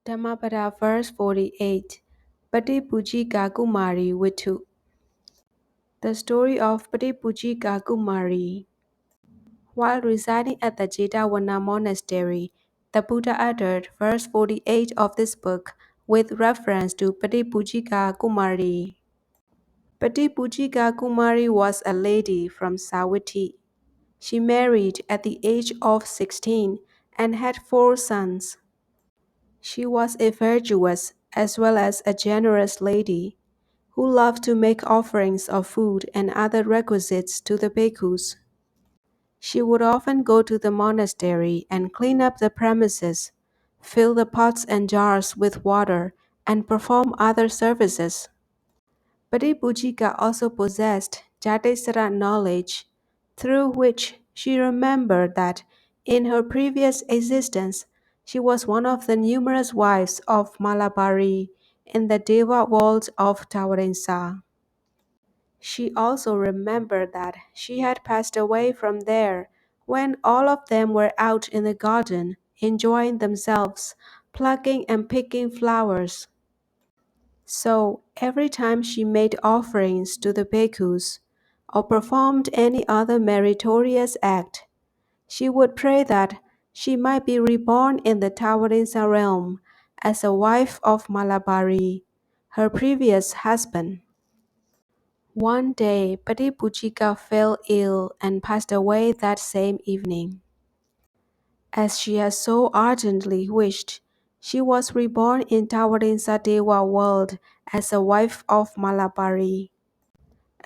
Dhammapada verse 48. Patipujika Kumari Vitu. The story of Patipujika Kumari. While residing at the Jetavana monastery, the Buddha uttered verse 48 of this book with reference to Patipujika Kumari. Patipujika Kumari was a lady from Sawati. She married at the age of 16 and had 4 sons. She was a virtuous as well as a generous lady, who loved to make offerings of food and other requisites to the bhikkhus. She would often go to the monastery and clean up the premises, fill the pots and jars with water, and perform other services. Patipujika also possessed Jatisara knowledge, through which she remembered that in her previous existence she was one of the numerous wives of Malabari in the Deva world of Tavatimsa. She also remembered that she had passed away from there when all of them were out in the garden, enjoying themselves, plucking and picking flowers. So every time she made offerings to the bhikkhus or performed any other meritorious act, she would pray that she might be reborn in the Tavatimsa realm as a wife of Malabari, her previous husband. One day, Patipujika fell ill and passed away that same evening. As she had so ardently wished, she was reborn in Tavatimsa Deva world as a wife of Malabari.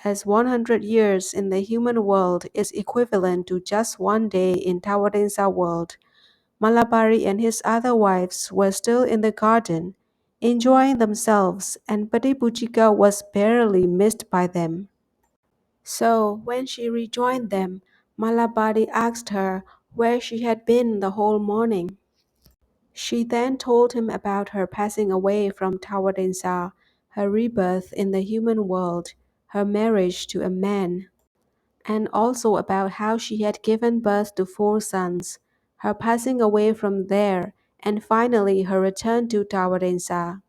As 100 years in the human world is equivalent to just one day in Tavatimsa world, Malabari and his other wives were still in the garden, enjoying themselves, and Patipujika was barely missed by them. So when she rejoined them, Malabari asked her where she had been the whole morning. She then told him about her passing away from Tawadinsa, her rebirth in the human world, her marriage to a man, and also about how she had given birth to 4 sons, her passing away from there, and finally her return to Tawadinsa.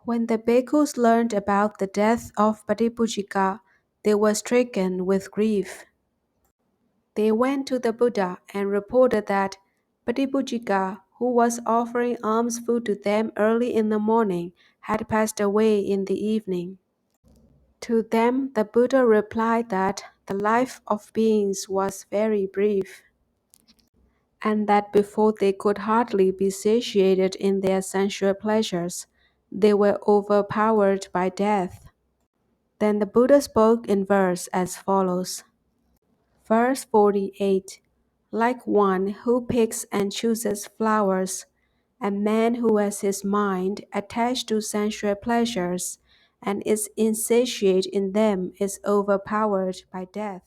When the bhikkhus learned about the death of Patipujika, they were stricken with grief. They went to the Buddha and reported that Patipujika, who was offering alms food to them early in the morning, had passed away in the evening. To them, the Buddha replied that the life of beings was very brief, and that before they could hardly be satiated in their sensual pleasures, they were overpowered by death. Then the Buddha spoke in verse as follows. Verse 48. Like one who picks and chooses flowers, a man who has his mind attached to sensual pleasures and is insatiate in them is overpowered by death.